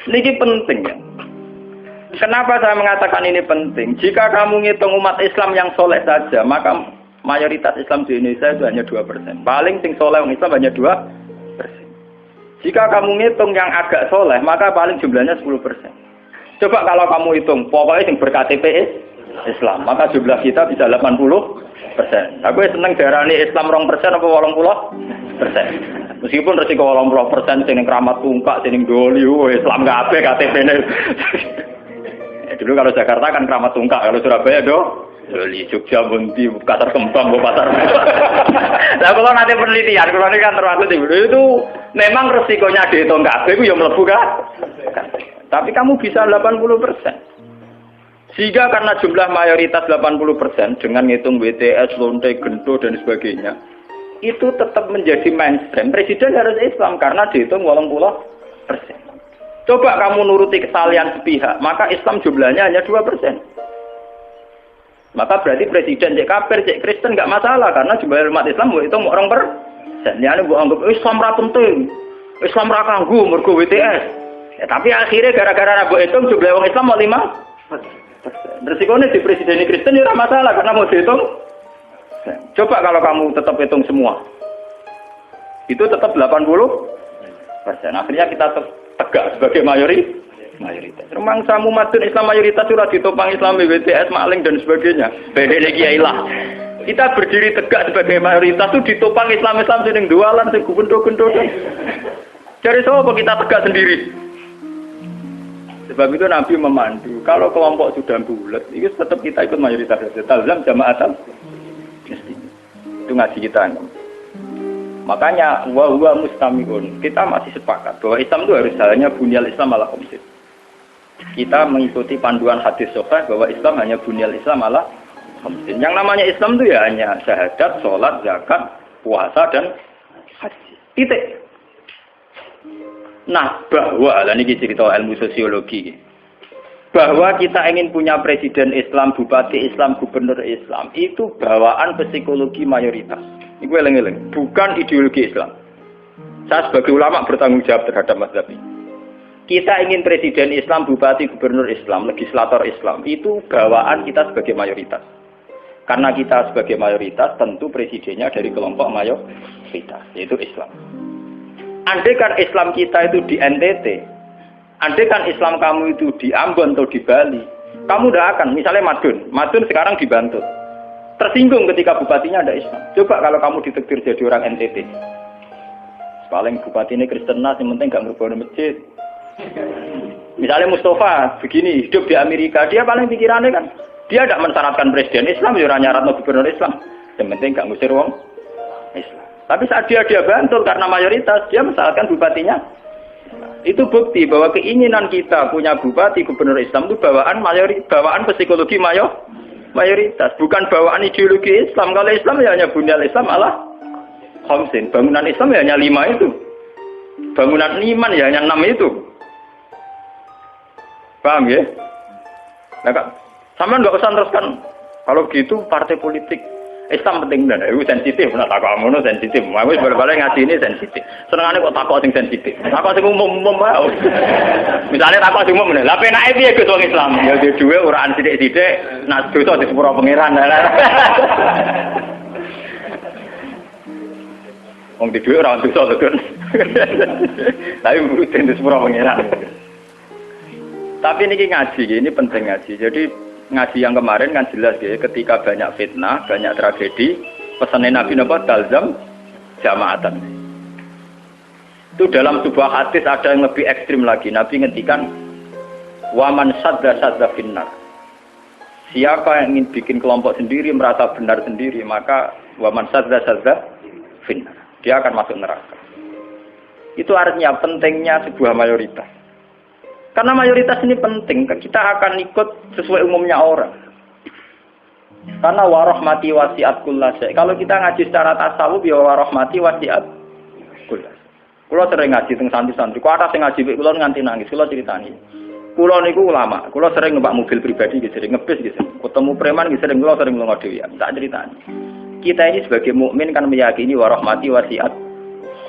Ini penting ya. Kenapa saya mengatakan ini penting? Jika kamu ngitung umat Islam yang soleh saja, maka mayoritas Islam di Indonesia itu hanya 2%. Paling sing soleh orang Islam hanya 2%. Jika kamu ngitung yang agak soleh, maka paling jumlahnya 10%. Coba kalau kamu hitung, pokoknya yang ber-KTP Islam, maka jumlah kita bisa 80%. Aku seneng darani Islam 2% apa 80%. Meskipun resiko 80% sing keramat tungkak, sing doli, Islam kabeh KTP-ne. Dulu kalau Jakarta kan keramat tungkak, kalau Surabaya doli, Jogja Bunti, Pasar Kembang, Pasar. Nah, kalau nanti penelitian, kalau ini kan termasuk itu memang resikonya dihitung kabeh itu yang mlebu kan. Tapi kamu bisa 80%. Sehingga karena jumlah mayoritas 80% dengan ngitung WTS, lonte, gento dan sebagainya, itu tetap menjadi mainstream. Presiden harus Islam karena dihitung 80%. Coba kamu nuruti kesalahan sepihak, maka Islam jumlahnya hanya 2%. Maka berarti presiden cek kafir, cek Kristen nggak masalah karena jumlah umat Islam itu orang per. Jadi bu anggap Islam ra penting, Islam ra kanggo mergo WTS. Ya, tapi akhirnya gara-gara bu itu jumlah orang Islam mau 5%. Resikonya di presiden Kristen ya masalah karena mau dihitung. Coba kalau kamu tetap hitung semua, itu tetap 80%. Akhirnya kita tegak sebagai mayoritas. Memang samu madun Islam mayoritas sudah ditopang Islam BTS, maling dan sebagainya. Bedanya kiailah. Kita berdiri tegak sebagai mayoritas itu ditopang Islam sing dualan, sing gendo-gendo. Dari siapa kita tegak sendiri? Sebab itu Nabi memandu. Kalau kelompok sudah bulat, itu tetap kita ikut mayoritas. Talzam jama'atan. Itu ngaji kita. Makanya wa mustamiun. Kita masih sepakat bahwa Islam itu harus jalannya bunyal Islam ala khamsin. Kita mengikuti panduan hadis sahih bahwa Islam hanya bunyal Islam ala khamsin. Yang namanya Islam itu ya hanya syahadat, sholat, zakat, puasa dan haji. Titik. Nah, bahwa ini cerita ilmu sosiologi. Bahwa kita ingin punya presiden Islam, bupati Islam, gubernur Islam, itu bawaan psikologi mayoritas. Ini gue eling-eling, bukan ideologi Islam. Saya sebagai ulama bertanggung jawab terhadap mazhab ini. Kita ingin presiden Islam, bupati, gubernur Islam, legislator Islam, itu bawaan kita sebagai mayoritas. Karena kita sebagai mayoritas, tentu presidennya dari kelompok mayoritas, yaitu Islam. Andai kan Islam kita itu di NTT, andai kan Islam kamu itu di Ambon atau di Bali, kamu tidak akan, misalnya Madun sekarang di Bantul. Tersinggung ketika bupatinya ada Islam. Coba kalau kamu ditektir jadi orang NTT. Paling bupati ini Kristen, yang penting nggak berbangun masjid. Misalnya Mustafa begini, hidup di Amerika, dia paling pikirannya kan, dia tidak mensyaratkan presiden Islam, ya orang nyarat gubernur Islam. Yang penting nggak ngusir wong Islam. Tapi saat dia Bantul karena mayoritas, dia mensyaratkan bupatinya. Itu bukti bahwa keinginan kita punya bupati gubernur Islam itu bawaan psikologi mayoritas, bukan bawaan ideologi Islam. Kalau Islam ya hanya bunyal Islam ala khamsin. Bangunan Islam ya hanya 5 itu. Bangunan iman ya hanya 6 itu. Paham ya? Nah, sama nggak usah teruskan. Kalau gitu partai politik Islam penting dan itu sensitif. Nah, takut ngono sensitif. Mau balik-balik ngaji ini sensitif. Senengane kok takut sing sensitif. Takut sing umum wae. Misalnya takut sing umum. Lah penake piye Gus wong Islam? Ya duwe uraan sithik-sithik, nak dosa di sepuro pangeran. Wong di duwe ora dosa to. Tapi mesti di sepuro pangeran. Tapi niki ngaji, ini penting ngaji. Jadi ngaji yang kemarin kan jelas ya, ketika banyak fitnah, banyak tragedi, pesannya Nabi napa talzam jama'atan. Itu dalam sebuah hadis ada yang lebih ekstrim lagi. Nabi ngendikan waman sadda finnar. Siapa yang ingin bikin kelompok sendiri, merasa benar sendiri, maka waman sadda finnar. Dia akan masuk neraka. Itu artinya pentingnya sebuah mayoritas. Karena mayoritas ini penting, kita akan ikut sesuai umumnya orang. Karena warahmati wasiat kullasya. Kalau kita ngaji secara tasawuf, ya warahmati wasiat kullasya. Kulo sering ngaji teng santri-santri. Kulo ada sing ngaji kulo nganti nangis. Kulo ceritani. Kulo niku ulama. Kulo sering numpak mobil pribadi, sering ngebis, ketemu preman, sering lunga dhewean. Tak ceritani. Kita ini sebagai mukmin kan meyakini warahmati wasiat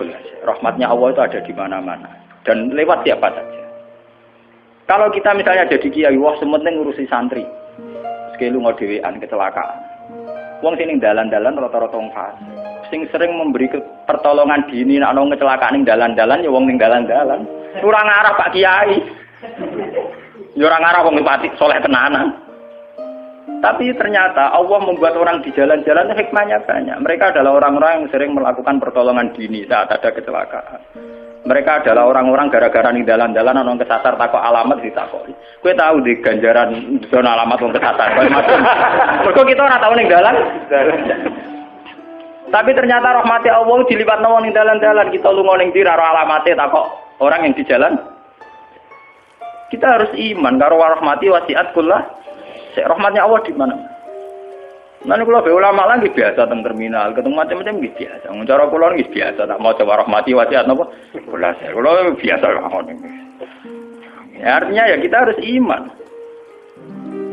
kullasya. Rahmatnya Allah itu ada di mana-mana dan lewat siapa saja. Kalau kita misalnya jadi kiai, wah sementing ngurusi santri. Sekali lu ngodewean kecelakaan. Wong sing ning dalan-dalan rata-rata wong fasik. Sing sering memberi pertolongan dini nek ana kecelakaan ning dalan-dalan ya wong ning dalan-dalan. Ora ngarah Pak Kiai. Ya ora ngarah wong pati soleh tenanan. Tapi ternyata Allah membuat orang di jalan-jalan hikmahnya banyak. Mereka adalah orang-orang yang sering melakukan pertolongan dini saat ada kecelakaan. Mereka adalah orang-orang gara-gara ning dalan-dalan ana kesasar takok alamat ditakoki. Kowe tahu di ganjaran zona alamat wong kesasar. Mergo kita ora tahu ning dalan. Tapi ternyata rahmati Allah diliwatno wong ning dalan-dalan. Kita lunga ning ndi karo alamate takok orang yang di jalan. Kita harus iman karo rahmati wasiat kullah. Rahmatnya Allah di mana? Nanti kalau be ulama lagi biasa teng terminal, ketemu macam-macam gitu biasa. Cara kula nggih biasa, tak mau coba rahmati wasiat napa? Kula biasa mawon. Ya, artinya ya kita harus iman.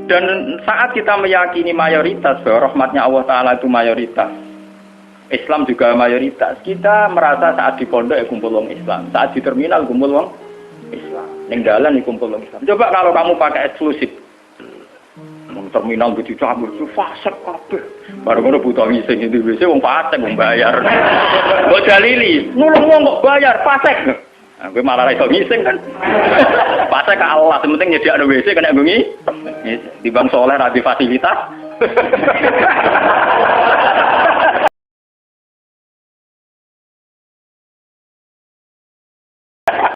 Dan saat kita meyakini mayoritas bahwa rahmatnya Allah Ta'ala itu mayoritas, Islam juga mayoritas, kita merasa saat di pondok ya kumpul wong Islam, saat di terminal kumpul wong Islam, ning dalan kumpul wong Islam. Coba kalau kamu pakai eksklusif, terminal begitu cabur, itu fasek kabeh. Baru ngono butuh ngising itu biasa wong fasek wong bayar. Mbok dalili, nulung wong kok bayar fasek. Nah, gue malah iso ngising kan. Fasek ka Allah, penting nyediakno WC kena bengi. Di bang soleh ra di fasilitas.